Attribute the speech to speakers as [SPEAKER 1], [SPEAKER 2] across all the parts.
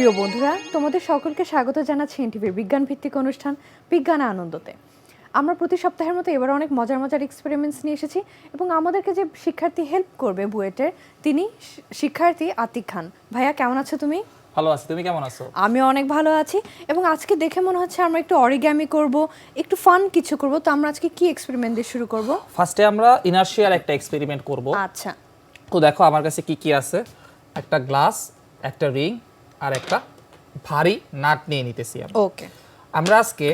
[SPEAKER 1] প্রিয় বন্ধুরা, তোমাদের সকলকে স্বাগত জানাচ্ছি এনটিভির বিজ্ঞান ভিত্তিক অনুষ্ঠান বিজ্ঞানে আনন্দতে। আমরা প্রতি সপ্তাহের মতো এবার অনেক মজার মজার এক্সপেরিমেন্টস নিয়ে এসেছি এবং আমাদেরকে যে শিক্ষার্থী হেল্প করবে বুয়েটের, তিনি শিক্ষার্থী আতিক খান। ভাইয়া, কেমন আছো তুমি?
[SPEAKER 2] ভালো আছি, তুমি কেমন আছো?
[SPEAKER 1] আমি অনেক ভালো আছি এবং আজকে দেখে মনে হচ্ছে আমরা একটু অরিগ্যামি করব, একটু ফান কিছু করব। তো আমরা আজকে কি এক্সপেরিমেন্ট দিয়ে শুরু করব?
[SPEAKER 2] ফার্স্টে আমরা ইনার্শিয়ার একটা এক্সপেরিমেন্ট করব।
[SPEAKER 1] আচ্ছা,
[SPEAKER 2] তো দেখো আমার কাছে কি কি আছে। একটা গ্লাস, একটা রিং আর একটা ভারী নাট নিয়ে নিতেছি আমি।
[SPEAKER 1] ওকে।
[SPEAKER 2] আমরা আজকে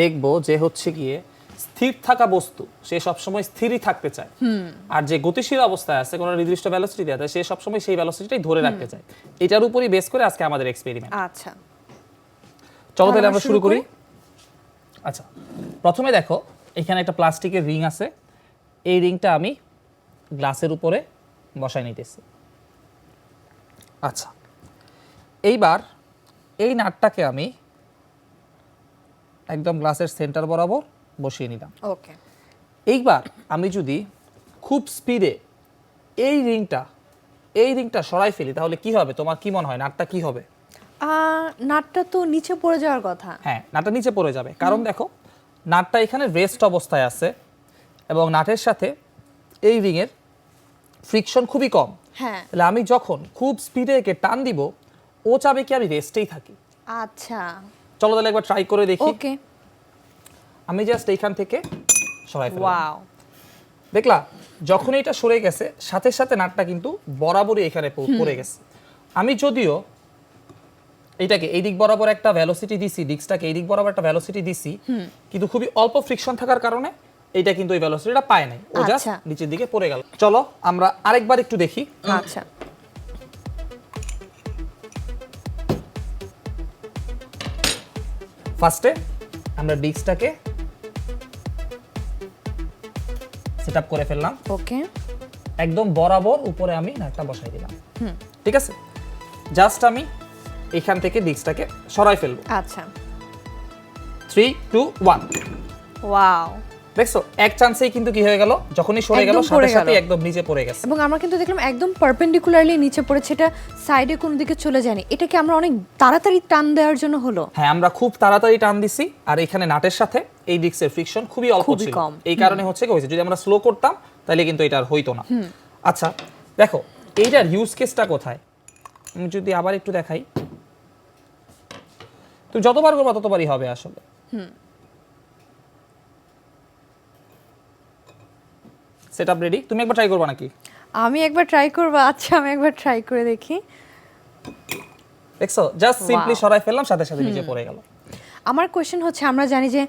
[SPEAKER 2] দেখব যে হচ্ছে গিয়ে স্থির থাকা বস্তু সে সবসময় স্থিরই থাকতে চায়, আর যে গতিশীল অবস্থায় আছে কোনো নির্দিষ্ট ভেলোসিটি দেওয়া থাকে সে সবসময় সেই ভেলোসিটিটাই ধরে রাখতে চায়। এটার উপরই বেস করে আজকে আমাদের এক্সপেরিমেন্ট।
[SPEAKER 1] আচ্ছা,
[SPEAKER 2] চলো তাহলে আমরা শুরু করি। আচ্ছা, প্রথমে দেখো এখানে একটা প্লাস্টিকের রিং আছে। এই রিংটা আমি গ্লাসের উপরে বসাই নিতেছি। আচ্ছা, এইবার এই নাটটাকে আমি একদম গ্লাসের সেন্টার বরাবর বসিয়ে নিলাম।
[SPEAKER 1] ওকে।
[SPEAKER 2] এইবার আমি যদি খুব স্পিডে এই রিংটা সরাই ফেলি তাহলে কি হবে? তোমার কি মনে হয় নাটটা কি হবে?
[SPEAKER 1] নাটটা তো নিচে পড়ে যাওয়ার কথা।
[SPEAKER 2] হ্যাঁ, নাটটা নিচে পড়ে যাবে, কারণ দেখো নাটটা এখানে রেস্ট অবস্থায় আছে এবং নাটের সাথে এই রিংয়ের ফ্রিকশন খুবই কম।
[SPEAKER 1] হ্যাঁ,
[SPEAKER 2] তাহলে আমি যখন খুব স্পিডে একে টান দিব ও চাবে কি আমি রেস্টেই থাকি।
[SPEAKER 1] আচ্ছা,
[SPEAKER 2] চলো তাহলে একবার ট্রাই করে দেখি।
[SPEAKER 1] ওকে।
[SPEAKER 2] আমি জাস্ট এইখান থেকে সরাই ফেললাম।
[SPEAKER 1] ওয়াও,
[SPEAKER 2] দেখলা যখন এটা সরে গেছে সাথে সাথে নাটটা কিন্তু বরাবরই এখানে পড়ে গেছে। আমি যদিও এইটাকে এই দিক বরাবর একটা ভেলোসিটি দিছি, ডিস্কটাকে এই দিক বরাবর একটা ভেলোসিটি দিছি, কিন্তু খুবই অল্প ফ্রিকশন থাকার কারণে এটা কিন্তু ওই ভেলোসিটিটা পায় নাই, ও জাস্ট নিচের দিকে পড়ে গেল। চলো আমরা আরেকবার একটু দেখি।
[SPEAKER 1] আচ্ছা,
[SPEAKER 2] ফার্স্টে আমরা ডিস্কটাকে সেটআপ করে ফেললাম।
[SPEAKER 1] ওকে।
[SPEAKER 2] একদম বরাবর উপরে আমি নাটটা বসাই দিলাম। ঠিক আছে, জাস্ট আমি এখান থেকে ডিস্কটাকে সরাই ফেলবো।
[SPEAKER 1] আচ্ছা,
[SPEAKER 2] 3 2 1।
[SPEAKER 1] ওয়াও,
[SPEAKER 2] দেখছো এক চান্সেই কিন্তু কি হয়ে গেল, যখনই সরে গেল সাথে সাথে একদম নিচে পড়ে গেছে।
[SPEAKER 1] এবং আমরা কিন্তু দেখলাম একদম পারপেন্ডিকুলারলি নিচে পড়েছে, এটা সাইডে কোনো দিকে চলে যায়নি। এটা কি আমরা অনেক তাড়াতাড়ি টান দেওয়ার জন্য হলো?
[SPEAKER 2] হ্যাঁ, আমরা খুব তাড়াতাড়ি টান দিছি আর এখানে নাটের সাথে এই ডিস্কের ফ্রিকশন খুবই অল্প ছিল, এই কারণে হচ্ছে কি হয়েছে। যদি আমরা স্লো করতাম তাহলে কিন্তু এটা আর হইতো না। আচ্ছা দেখো এইটার ইউজ কেসটা কোথায়, আমি যদি আবার একটু দেখাই। তুমি যতবার করবা ততবারই হবে আসলে। Setup ready? তুমি একবার ট্রাই করবা নাকি?
[SPEAKER 1] আমি একবার ট্রাই করব। আচ্ছা, আমি একবার ট্রাই করে দেখি।
[SPEAKER 2] দেখছো জাস্ট সিম্পলি সরাই ফেললাম সাথে সাথে নিচে পড়ে গেল।
[SPEAKER 1] আমার কোশ্চেন হচ্ছে, আমরা জানি যে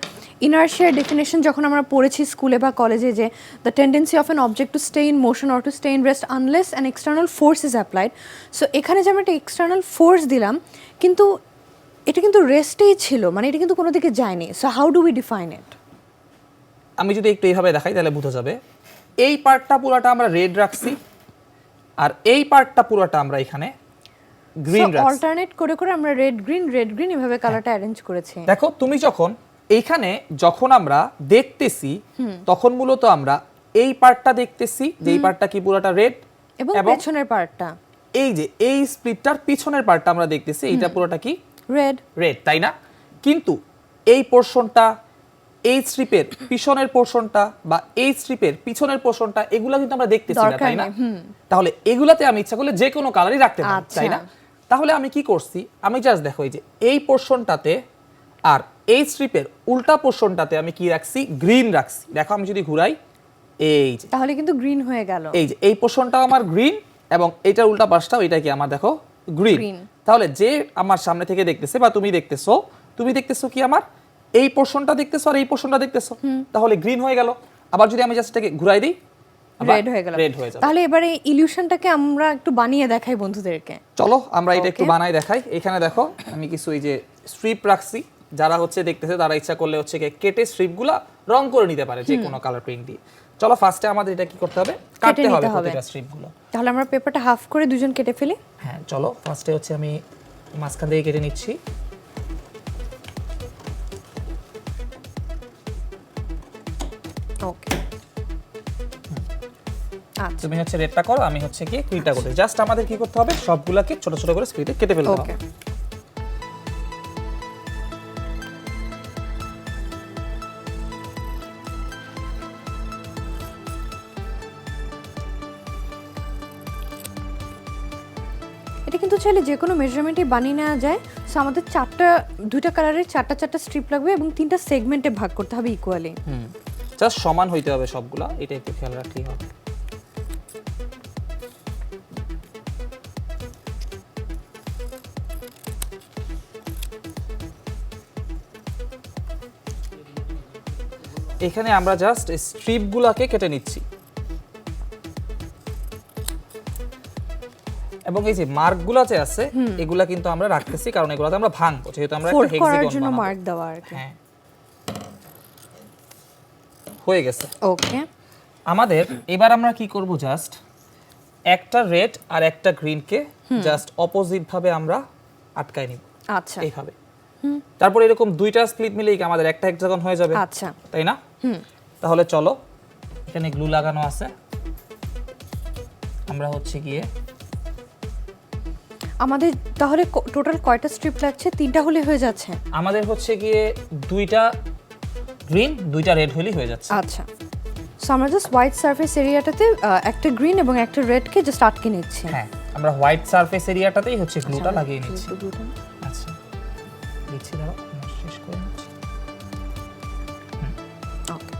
[SPEAKER 1] ইনার্শিয়ার ডেফিনেশন যখন আমরা পড়েছি স্কুলে বা কলেজে, যে the tendency of an object to stay in motion or to stay in rest unless an external force is applied. So এখানে যে আমরা একটা এক্সটার্নাল ফোর্স দিলাম, কিন্তু এটা কিন্তু রেস্টেই ছিল, মানে এটা কিন্তু কোনো দিকে যায়নি। So how do we define it?
[SPEAKER 2] আমি যদি একটু এইভাবে দেখাই তাহলে বোঝা যাবে। এই পার্টটা পুরোটা আমরা রেড রাখছি আর এই পার্টটা পুরোটা আমরা এখানে গ্রিন রাখছি।
[SPEAKER 1] অল্টারনেট করে করে আমরা রেড গ্রিন এভাবে কালারটা অ্যারেঞ্জ করেছি।
[SPEAKER 2] দেখো তুমি যখন আমরা দেখতেছি তখন মূলত আমরা এই পার্টটা দেখতেছি, যে এই পার্টটা কি পুরোটা রেড,
[SPEAKER 1] এবং পেছনের পার্টটা
[SPEAKER 2] এই যে এই স্প্লিটটার পিছনের পার্টটা আমরা দেখতেছি এইটা পুরোটা কি রেড, তাই না? কিন্তু এই পোরশনটা, এই স্ট্রিপের পিছনের পোরশনটা বা এই স্ট্রিপের পিছনের পোরশনটা এগুলা কিন্তু আমরা দেখতেছি না, তাই না? তাহলে এগুলাতে আমি ইচ্ছা করলে যে কোনো কালারই রাখতে পারি, তাই না? তাহলে আমি কি করছি, আমি জাস্ট দেখো এই যে এই পোরশনটাতে আর এই স্ট্রিপের উল্টা পোরশনটাতে আমি কি রাখছি, গ্রিন রাখছি। দেখো আমি যদি ঘুরাই, এই যে
[SPEAKER 1] তাহলে কিন্তু গ্রিন হয়ে গেল।
[SPEAKER 2] এই যে এই পোরশনটাও আমার গ্রিন এবং এটার উল্টা পাশটাও এটা কি আমার দেখো গ্রিন। তাহলে যে আমার সামনে থেকে দেখতেছে বা তুমি দেখতেছো কি আমার এই পোরশনটা দেখতেছো আর এই পোরশনটা দেখতেছো, তাহলে গ্রিন হয়ে গেল। আবার যদি আমি জাস্ট এটাকে ঘুরাই দিই,
[SPEAKER 1] রেড হয়ে গেল। তাহলে এবারে ইলিউশনটাকে আমরা একটু বানিয়ে দেখাই বন্ধুদেরকে।
[SPEAKER 2] চলো আমরা এটা একটু বানাই দেখাই। এখানে দেখো আমি কিছু এই যে স্ট্রিপ রাখছি, যারা হচ্ছে দেখতেছে তারা ইচ্ছা করলে হচ্ছে কেটে স্ট্রিপগুলা রং করে নিতে পারে যে কোনো কালার প্রিন্ট দিয়ে। চলো ফার্স্টে আমাদের এটা কি করতে হবে, কাটতে হবে প্রতিটা স্ট্রিপগুলো।
[SPEAKER 1] তাহলে আমরা পেপারটা হাফ করে দুজন কেটে ফেলি।
[SPEAKER 2] হ্যাঁ চলো ফার্স্টে হচ্ছে আমি মাঝখান থেকে কেটে নিচ্ছি।
[SPEAKER 1] ওকে, আচ্ছা
[SPEAKER 2] তুমি হচ্ছে রেডটা করো, আমি হচ্ছে কি গ্রিনটা করতে। জাস্ট আমাদের কি করতে হবে, সবগুলাকে ছোট ছোট করে স্প্লিটে কেটে ফেলতে হবে।
[SPEAKER 1] এটা কিন্তু চাইলে যে কোনো মেজারমেন্টে বানিয়ে নেওয়া যায়। সো আমাদের দুইটা কালারের চারটা স্ট্রিপ লাগবে এবং 3টা সেগমেন্টে ভাগ করতে হবে ইকুয়ালি।
[SPEAKER 2] জাস্ট সমান হইতে হবে সবগুলা, এটা একটু খেয়াল রাখলেই হবে। এখানে আমরা জাস্ট স্ট্রিপগুলোকে কেটে নিচ্ছি এবং এই যে মার্কগুলো যে আছে এগুলা কিন্তু আমরা রাখতেছি কারণ এগুলাতে আমরা ভাঙবো, যেহেতু আমরা একটা হেক্সাগন
[SPEAKER 1] করার জন্য মার্ক দেওয়া আর কি।
[SPEAKER 2] হ্যাঁ, হয়ে গেছে।
[SPEAKER 1] ওকে,
[SPEAKER 2] আমাদের এবার আমরা কি করব, জাস্ট একটা রেড আর একটা গ্রিনকে জাস্ট অপোজিট ভাবে আমরা আটকায় নিব।
[SPEAKER 1] আচ্ছা,
[SPEAKER 2] এইভাবে। তারপর এরকম দুইটা স্প্লিট মিলেই আমাদের একটা হেক্সাগন হয়ে যাবে।
[SPEAKER 1] আচ্ছা,
[SPEAKER 2] তাই না? তাহলে চলো, এখানে গ্লু লাগানো আছে, আমরা হচ্ছে গিয়ে
[SPEAKER 1] আমাদের তাহলে টোটাল কয়টা স্ট্রিপ লাগছে? 3টা হলে হয়ে যাচ্ছে।
[SPEAKER 2] আমাদের হচ্ছে গিয়ে দুইটা গ্রিন দুইটা রেড হলেই হয়ে যাচ্ছে।
[SPEAKER 1] আচ্ছা, সো আমরা জাস্ট হোয়াইট সারফেস এরিয়াটাতে একটা গ্রিন এবং একটা রেডকে জাস্ট আটকে নিচ্ছি।
[SPEAKER 2] হ্যাঁ, আমরা হোয়াইট সারফেস এরিয়াটাতেই হচ্ছে গ্লুটা লাগিয়ে নিচ্ছি। আচ্ছা, দিচ্ছি, দাঁড়াও শেষ করে নিচ্ছি।
[SPEAKER 1] ওকে,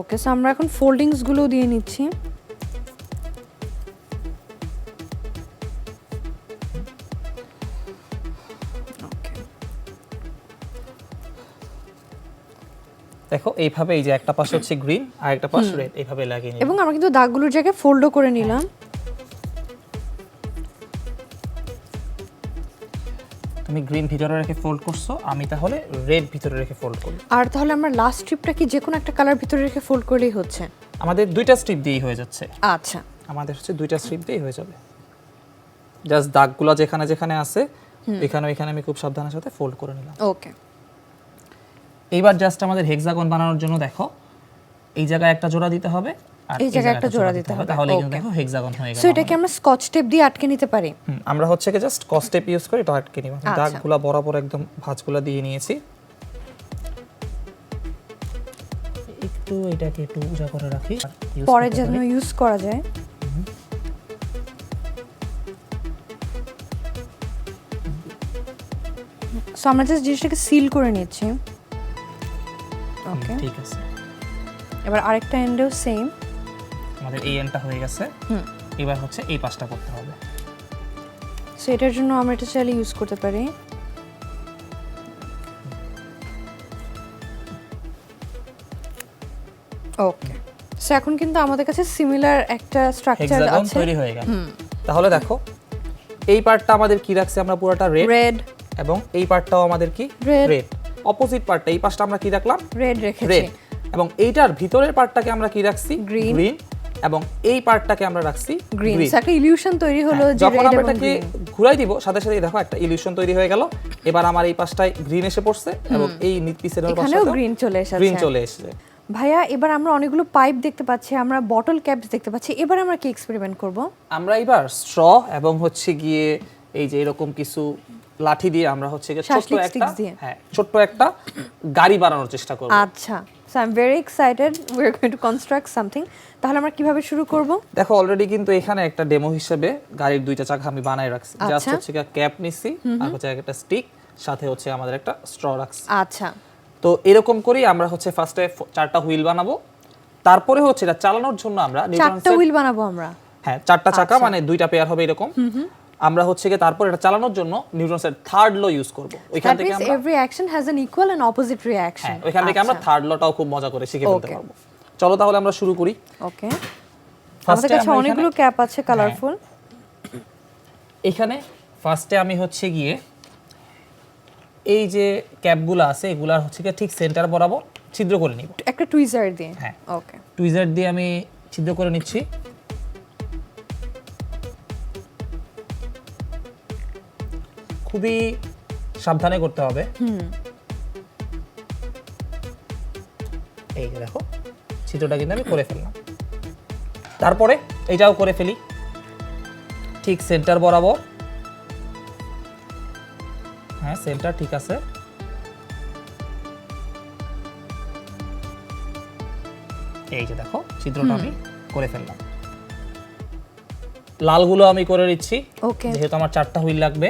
[SPEAKER 1] ওকে, সো আমরা এখন ফোল্ডিংস গুলো দিয়ে নিচ্ছি।
[SPEAKER 2] দেখো এইভাবে, এই যে একটা পাশ হচ্ছে গ্রিন আর একটা পাশ রেড, এইভাবে লাগিয়ে নিলাম
[SPEAKER 1] এবং আমরা কিন্তু দাগগুলোর জায়গায় ফোল্ডও করে নিলাম।
[SPEAKER 2] তুমি গ্রিন ভিতরে রেখে ফোল্ড করছো, আমি তাহলে রেড ভিতরে রেখে ফোল্ড করব।
[SPEAKER 1] আর তাহলে আমরা লাস্ট স্ট্রিপটা কি যে কোনো একটা কালার ভিতরে রেখে ফোল্ড করলেই হচ্ছে?
[SPEAKER 2] আমাদের দুইটা স্ট্রিপ দিয়েই হয়ে যাচ্ছে।
[SPEAKER 1] আচ্ছা,
[SPEAKER 2] আমাদের হচ্ছে দুইটা স্ট্রিপ দিয়েই হয়ে যাবে। জাস্ট দাগগুলো যেখানে যেখানে আছে এখানে ওইখানে আমি খুব সাবধানের সাথে ফোল্ড করে নিলাম।
[SPEAKER 1] ওকে,
[SPEAKER 2] এইবার জাস্ট আমাদের হেক্সাগন বানানোর জন্য দেখো এই জায়গায় একটা জোড়া দিতে হবে আর
[SPEAKER 1] এই জায়গায় একটা জোড়া দিতে হবে,
[SPEAKER 2] তাহলে কিন্তু দেখো হেক্সাগন হয়ে গেল।
[SPEAKER 1] সো এটাকে আমরা স্কচ টেপ দিয়ে আটকে নিতে পারি।
[SPEAKER 2] আমরা হচ্ছে কি জাস্ট স্কচ টেপ ইউজ করে এটা আটকে নিব। দাগগুলো বরাবর একদম ভাঁজগুলো দিয়ে নিয়েছি। একটু এটাকে একটু উজা করে রাখি,
[SPEAKER 1] পরে যেন ইউজ করা যায়। সো আমরা জাস্ট জিনিসটাকে সিল করে নিচ্ছি। ওকে,
[SPEAKER 2] ঠিক আছে।
[SPEAKER 1] এবার আরেকটা এন্ডেও সেম।
[SPEAKER 2] আমাদের এই এন্ডটা হয়ে গেছে। এবার হচ্ছে এই পাশটা করতে হবে।
[SPEAKER 1] সো এটার জন্য আমরা এটা চাইলে ইউজ করতে পারি। ওকে, সো এখন কিন্তু আমাদের কাছে সিমিলার একটা স্ট্রাকচার
[SPEAKER 2] হেক্সাগন
[SPEAKER 1] আছে।
[SPEAKER 2] তৈরি হয়ে গেল। তাহলে দেখো এই পার্টটা আমাদের কি রাখছে, আমরা পুরোটা রেড এবং এই পার্টটাও আমাদের কি রেড। অপোজিট পার্টটা এই পাশটা আমরা কি রাখলাম,
[SPEAKER 1] রেড রেখেছি।
[SPEAKER 2] রেড। এবং এইটার ভিতরের পার্টটাকে আমরা কি রাখছি, গ্রিন। এবং এই পার্টটাকে আমরা রাখছি
[SPEAKER 1] গ্রিন। সো একটা ইলিউশন তৈরি হলো যে
[SPEAKER 2] যখন
[SPEAKER 1] রেড
[SPEAKER 2] আমরা
[SPEAKER 1] এবং
[SPEAKER 2] এটাকে
[SPEAKER 1] গ্রিন
[SPEAKER 2] ঘুরাই দিব সাথে সাথে দেখো একটা ইলিউশন তৈরি হয়ে গেল। এবার আমার এই পাশটায় গ্রিন এসে পড়ছে এবং এই নিচ পিসের
[SPEAKER 1] এখানেও গ্রিন চলে এসেছে।
[SPEAKER 2] গ্রিন চলে এসেছে।
[SPEAKER 1] ভাইয়া, এবার আমরা অনেকগুলো পাইপ দেখতে পাচ্ছি, আমরা বটল ক্যাপস দেখতে পাচ্ছি। এবার আমরা কি এক্সপেরিমেন্ট করব?
[SPEAKER 2] আমরা এবার স্ট্র এবং হচ্ছে গিয়ে এই যে এরকম কিছু লাঠি দিয়ে আমরা হচ্ছে গিয়ে ছোট্ট একটা গাড়ি বানানোর চেষ্টা করব।
[SPEAKER 1] আচ্ছা, so I am very excited, we are going to construct something. তাহলে আমরা কিভাবে শুরু করব?
[SPEAKER 2] দেখো অলরেডি কিন্তু এখানে একটা ডেমো হিসেবে গাড়ির দুইটা চাকা আমি বানাই রাখছি। জাস্ট হচ্ছে ক্যাপ নিছি আর হচ্ছে একটা স্টিক, সাথে হচ্ছে আমাদের একটা স্ট্র রাখছি।
[SPEAKER 1] আচ্ছা,
[SPEAKER 2] তো এরকম করেই আমরা হচ্ছে ফার্স্টে 4টা হুইল বানাবো। তারপরে হচ্ছে এটা চালানোর জন্য আমরা
[SPEAKER 1] 4টা হুইল বানাবো আমরা।
[SPEAKER 2] হ্যাঁ, 4টা চাকা মানে দুইটা পেয়ার হবে এরকম। আমরা হচ্ছে কি তারপর এটা চালানোর জন্য নিউটনের থার্ড ল ইউজ করব। ওইখান থেকে আমরা
[SPEAKER 1] every action has an equal and opposite reaction.
[SPEAKER 2] ওইখান থেকে আমরা থার্ড লটাও খুব মজা করে শিখে ফেলতে পারবো। চলো তাহলে আমরা শুরু করি।
[SPEAKER 1] ওকে, আমাদের কাছে অনেকগুলো ক্যাপ আছে কালারফুল।
[SPEAKER 2] এখানে ফার্স্টে আমি হচ্ছে গিয়ে এই যে ক্যাপগুলো আছে এগুলার হচ্ছে কি ঠিক সেন্টার বরাবর ছিদ্র করে নিব
[SPEAKER 1] একটা টুইজার দিয়ে।
[SPEAKER 2] হ্যাঁ,
[SPEAKER 1] ওকে,
[SPEAKER 2] টুইজার দিয়ে আমি ছিদ্র করে নিচ্ছি। খুবই সাবধানে করতে হবে। এই যে দেখো ছিদ্রটা কিন্তু আমি করে ফেললাম। তারপরে এটাও করে ফেলি ঠিক সেন্টার বরাবর। হ্যাঁ সেন্টার ঠিক আছে। এই যে দেখো ছিদ্রটা আমি করে ফেললাম। লালগুলো আমি করে নিচ্ছি যেহেতু আমার 4টা হুইল লাগবে।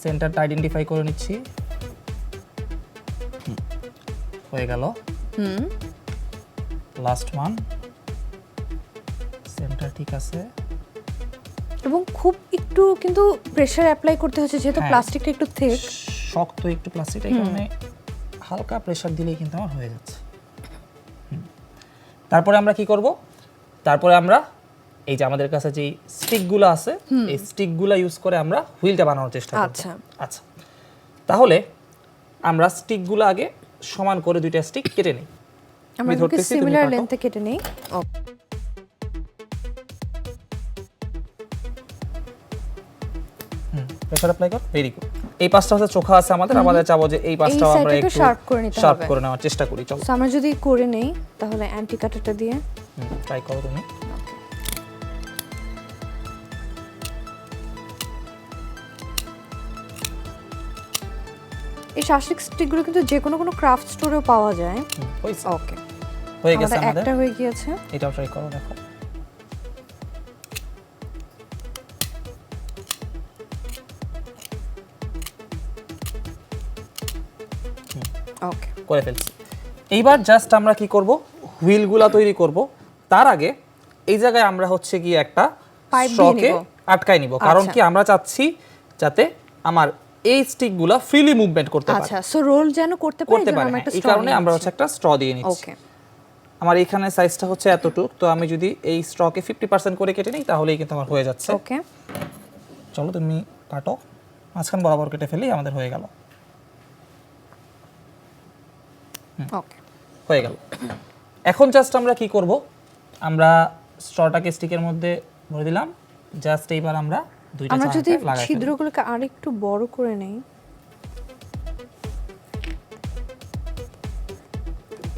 [SPEAKER 2] সেন্টারটা আইডেন্টিফাই করে নিচ্ছি, হয়ে গেল। লাস্ট ওয়ান, সেন্টার ঠিক আছে।
[SPEAKER 1] এবং খুব একটু কিন্তু প্রেসার অ্যাপ্লাই করতে হচ্ছে যেহেতু প্লাস্টিকটা একটু থিক,
[SPEAKER 2] শক্ত একটু প্লাস্টিকটা, এখানে হালকা প্রেসার দিলেই কিন্তু আমার হয়ে যাচ্ছে। তারপরে আমরা কি করব, তারপরে আমরা এই যে আমাদের কাছে যে স্টিকগুলো আছে এই স্টিকগুলো ইউজ করে আমরা হুইলটা বানানোর চেষ্টা করব। আচ্ছা তাহলে আমরা স্টিকগুলো আগে সমান করে দুইটা স্টিক কেটে নেই।
[SPEAKER 1] আমরা ধরতেছি সিমিলার লেন্থে কেটে নেই।
[SPEAKER 2] প্রেসার অ্যাপ্লাই কর, ভেরি গুড। এই পাশটা হচ্ছে চোখা আছে আমাদের, আমাদের চাবো যে এই পাশটাও আমরা একটু শার্প করে নেওয়ার চেষ্টা করি। চলো
[SPEAKER 1] আমরা যদি করে নেই তাহলে অ্যান্টি কাটারটা দিয়ে
[SPEAKER 2] ট্রাই করো তুমি।
[SPEAKER 1] এই শাসিক স্টিকগুলো কিন্তু যে কোনো ক্রাফট স্টোরেও পাওয়া যায়। ওকে
[SPEAKER 2] হয়ে গেছে আমাদের,
[SPEAKER 1] একটা হয়ে গিয়েছে।
[SPEAKER 2] এটাও ট্রাই করো, দেখো।
[SPEAKER 1] ওকে
[SPEAKER 2] করে ফেলছি। এইবার জাস্ট আমরা কি করব, হুইলগুলা তৈরি করব। তার আগে এই জায়গায় আমরা হচ্ছে কি একটা স্ট্রকে আটকাই নিব, কারণ কি আমরা চাচ্ছি যাতে আমার এই স্টিকগুলা ফ্রিলি মুভমেন্ট করতে পারে।
[SPEAKER 1] আচ্ছা সো রোল যেন করতে পারে,
[SPEAKER 2] এই কারণে আমরা হচ্ছে একটা স্ট্র দিয়ে নিচ্ছি।
[SPEAKER 1] ওকে
[SPEAKER 2] আমার এখানে সাইজটা হচ্ছে এতটুক, তো আমি যদি এই স্ট্রকে 50% করে কেটে নিই তাহলেই কিন্তু আমার হয়ে যাচ্ছে।
[SPEAKER 1] ওকে
[SPEAKER 2] চলো তুমি কাটো, মাঝখান বরাবর কেটে ফেলি, আমাদের হয়ে গেল।
[SPEAKER 1] ওকে
[SPEAKER 2] হয়ে গেল। এখন জাস্ট আমরা কি করব, আমরা স্ট্রটাকে স্টিকের মধ্যে ভরে দিলাম। জাস্ট এইবার আমরা দুইটা
[SPEAKER 1] আমরা যদি
[SPEAKER 2] লাগাই ফেলি।
[SPEAKER 1] ছিদ্রগুলোকে আরেকটু বড় করে নেই,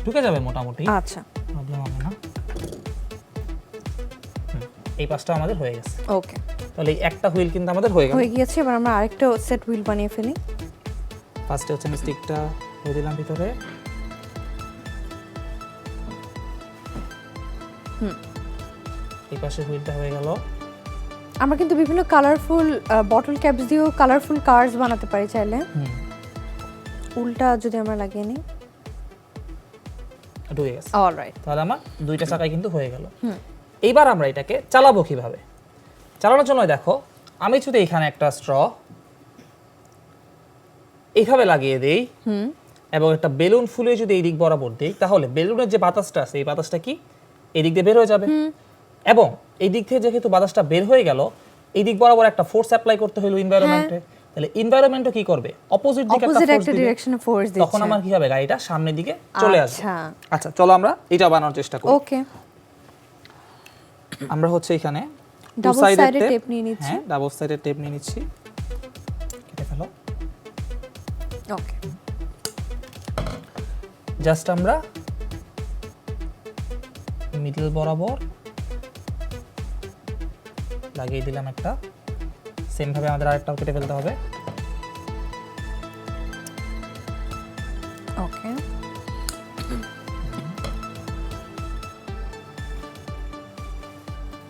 [SPEAKER 2] ঢুকে যাবে মোটামুটি,
[SPEAKER 1] আচ্ছা
[SPEAKER 2] প্রবলেম হবে না। এই পাশটা আমাদের হয়ে গেছে।
[SPEAKER 1] ওকে
[SPEAKER 2] তাহলে এই একটা হুইল কিন্তু আমাদের হয়ে
[SPEAKER 1] গিয়েছে। এবার আমরা আরেকটা সেট হুইল বানিয়ে ফেলি।
[SPEAKER 2] ফার্স্টে হচ্ছে আমি স্টিকটা ভরে দিলাম ভিতরে। এই পাশে হুইলটা হয়ে গেল।
[SPEAKER 1] আমরা কিন্তু বিভিন্ন কালারফুল বটল ক্যাপস দিয়েও কালারফুল কার্স বানাতে পারি চাইলে। উল্টা যদি আমরা লাগিয়ে নিই,
[SPEAKER 2] ঢুকে গেছে।
[SPEAKER 1] অলরাইট,
[SPEAKER 2] তাহলে আমার দুইটা চাকাই কিন্তু হয়ে গেল। এইবার আমরা এটাকে চালাবো কিভাবে, চালানোর জন্য দেখো আমি যদি এখানে একটা স্ট্র এইভাবে লাগিয়ে দেই এবং একটা বেলুন ফুলে যদি এই দিক বরাবর দেই, তাহলে বেলুনের যে বাতাসটা আছে এই বাতাসটা কি এই দিক দিয়ে বের হয়ে যাবে। এবং এই দিক থেকে যেহেতু বাতাসটা বের হয়ে গেল, এই দিক বরাবর একটা ফোর্স অ্যাপ্লাই করতে হলো এনভায়রনমেন্টে, তাহলে এনভায়রনমেন্টও কি করবে, অপোজিট দিকে একটা
[SPEAKER 1] ডিরেকশনে ফোর্স দিচ্ছে।
[SPEAKER 2] তখন আমার কি হবে, গাড়িটা সামনের দিকে চলে আসবে। আচ্ছা চলো আমরা এটা বানানোর চেষ্টা করি।
[SPEAKER 1] ওকে
[SPEAKER 2] আমরা হচ্ছে এখানে
[SPEAKER 1] ডাবল সাইডেড টেপ নিয়ে নিচ্ছি।
[SPEAKER 2] হ্যাঁ ডাবল সাইডেড টেপ নিয়ে নিচ্ছি, কেটে ফেলো।
[SPEAKER 1] ওকে
[SPEAKER 2] জাস্ট আমরা মিডল বরাবর লাগিয়ে দিলাম একটা, সেম ভাবে আমাদের আরেকটাও কেটে ফেলতে হবে।
[SPEAKER 1] ওকে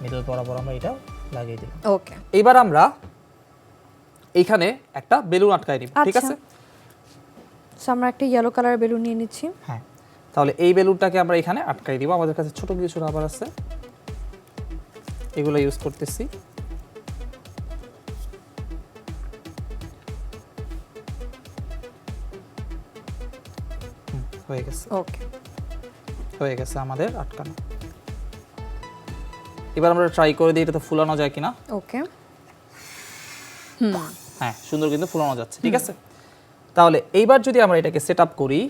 [SPEAKER 2] মিডল বরাবর আমরা এটা লাগিয়ে দিলাম।
[SPEAKER 1] ওকে
[SPEAKER 2] এবার আমরা এইখানে একটা বেলুন আটকাই দিব, ঠিক আছে?
[SPEAKER 1] সো আমরা একটা ইয়েলো কালার বেলুন নিয়ে নিচ্ছি।
[SPEAKER 2] হ্যাঁ তাহলে এই বেলুনটাকে আমরা এখানে আটকাই দিব। আমাদের কাছে ছোট কিছু রাবার আছে, এগুলো ইউজ করতেছি। হয়ে গেছে।
[SPEAKER 1] ওকে
[SPEAKER 2] হয়ে গেছে আমাদের আটকানো। এবার আমরা ট্রাই করে দিই এটা তো ফুলানো যায় কিনা।
[SPEAKER 1] ওকে
[SPEAKER 2] হ্যাঁ সুন্দর কিন্তু ফুলানো যাচ্ছে, ঠিক আছে? তাহলে এইবার যদি আমরা এটাকে সেট আপ করি,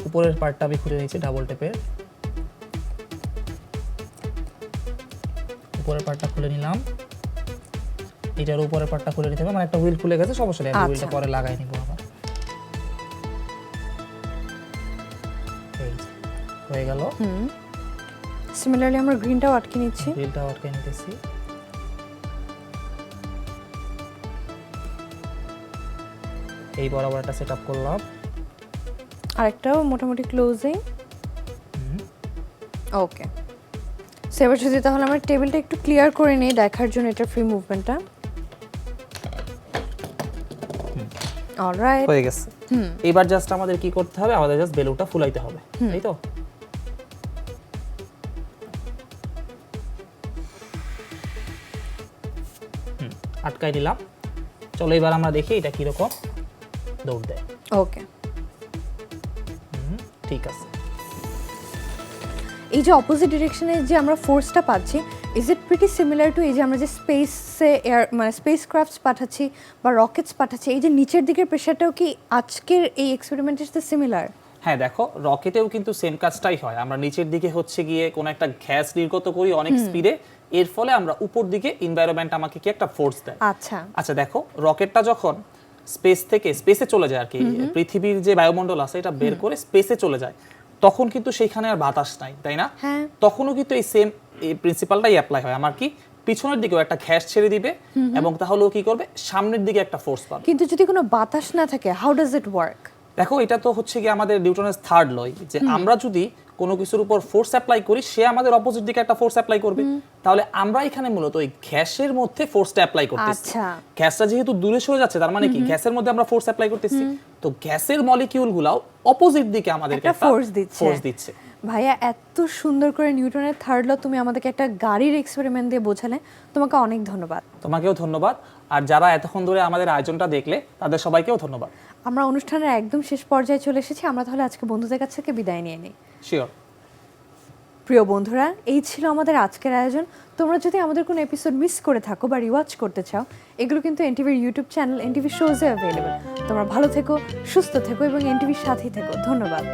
[SPEAKER 2] উপরের পার্টটা আমি খুলে নিয়েছি ডাবল টেপের, উপরের পার্টটা খুলে নিলাম। এটার উপরের পার্টটা খুলে নিতে হবে, মানে একটা হুইল খুলে গেছে, সমস্যা নেই, হুইলটা পরে লাগাই নিব আবার। হয়ে গেল।
[SPEAKER 1] সিমিলারলি আমরা গ্রিনটাও আটকে নিচ্ছি।
[SPEAKER 2] গ্রিনটাও আটকে নিতেছি। এই বরাবর একটা সেটআপ করলাম,
[SPEAKER 1] আরেকটাও মোটামুটি ক্লোজিং। ওকে, সো এবার যদি তাহলে আমরা টেবিলটা একটু ক্লিয়ার করে নিই দেখার জন্য এটা ফ্রি মুভমেন্টটা। অলরাইট,
[SPEAKER 2] হয়ে গেছে। এবার জাস্ট আমাদের কি করতে হবে, আমাদের জাস্ট বেলুনটা ফুলাইতে হবে, তাই তো? আটকাই দিলাম। চলো এবার আমরা দেখি এটা কি রকম দৌড় দেয়।
[SPEAKER 1] ওকে,
[SPEAKER 2] ঠিক আছে।
[SPEAKER 1] এই যে অপোজিট ডিরেকশনে যে আমরা ফোর্সটা পাচ্ছি, is it pretty similar to এই যে আমরা যে স্পেসে এয়ার মানে স্পেস ক্রাফটস পাঠাচ্ছি বা রকেটস পাঠাচ্ছি, এই যে নিচের দিকের প্রেশারটাও কি আজকের এই এক্সপেরিমেন্টের সাথে সিমিলার?
[SPEAKER 2] হ্যাঁ দেখো, রকেটেও কিন্তু সেম কাজটাই হয়। আমরা নিচের দিকে হচ্ছে গিয়ে কোনো একটা গ্যাস নির্গত করি অনেক স্পিডে, এর ফলে আমরা উপর দিকে এনভায়রনমেন্ট আমাকে কি একটা ফোর্স দেয়।
[SPEAKER 1] আচ্ছা
[SPEAKER 2] আচ্ছা দেখো, রকেটটা যখন স্পেস থেকে স্পেসে চলে যায় আর কি, পৃথিবীর যে বায়ুমণ্ডল আছে এটা বের করে স্পেসে চলে যায়, তখন কিন্তু সেইখানে আর বাতাস নাই, তাই না?
[SPEAKER 1] হ্যাঁ,
[SPEAKER 2] তখনও কিন্তু এই সেম এই প্রিন্সিপালটাই অ্যাপ্লাই হয়। আমার কি পিছনের দিকেও একটা গ্যাস ছেড়ে দিবে এবং তাহলেও কি করবে, সামনের দিকে একটা ফোর্স পাবে।
[SPEAKER 1] কিন্তু যদি কোনো বাতাস না থাকে, হাউ ডাজ ইট ওয়ার্ক?
[SPEAKER 2] দেখো, এটা তো হচ্ছে কি আমাদের নিউটনের থার্ড ল, যে আমরা যদি কোনো কিছুর উপর ফোর্স অ্যাপ্লাই করি, সে আমাদের অপোজিট দিকে একটা ফোর্স অ্যাপ্লাই করবে। তাহলে আমরা এখানে মূলত ওই গ্যাসের মধ্যে ফোর্সটা অ্যাপ্লাই করতেছি।
[SPEAKER 1] আচ্ছা,
[SPEAKER 2] গ্যাসটা যেহেতু দূরে সরে যাচ্ছে, তার মানে কি গ্যাসের মধ্যে আমরা ফোর্স অ্যাপ্লাই করতেছি, তো গ্যাসের মলিকিউলগুলোও অপোজিট দিকে আমাদেরকে একটা ফোর্স দিচ্ছে।
[SPEAKER 1] ভাইয়া এত সুন্দর করে নিউটনের থার্ড ল তুমি আমাদেরকে একটা গাড়ির এক্সপেরিমেন্ট দিয়ে বোঝালে, তোমাকে অনেক ধন্যবাদ।
[SPEAKER 2] তোমাকেও ধন্যবাদ, আর যারা এতক্ষণ ধরে আমাদের আয়োজনটা দেখলে তাদের সবাইকেও ধন্যবাদ।
[SPEAKER 1] আমরা অনুষ্ঠানের একদম শেষ পর্যায়ে চলে এসেছি, আমরা তাহলে আজকে বন্ধুদের কাছ থেকে বিদায় নিয়ে নিই।
[SPEAKER 2] শিওর।
[SPEAKER 1] প্রিয় বন্ধুরা, এই ছিল আমাদের আজকের আয়োজন। তোমরা যদি আমাদের কোনো এপিসোড মিস করে থাকো বা রিওয়াচ করতে চাও, এগুলো কিন্তু এনটিভির ইউটিউব চ্যানেল এনটিভি শোজে অ্যাভেলেবল। তোমরা ভালো থেকো, সুস্থ থেকো এবং এনটিভির সাথেই থেকো। ধন্যবাদ।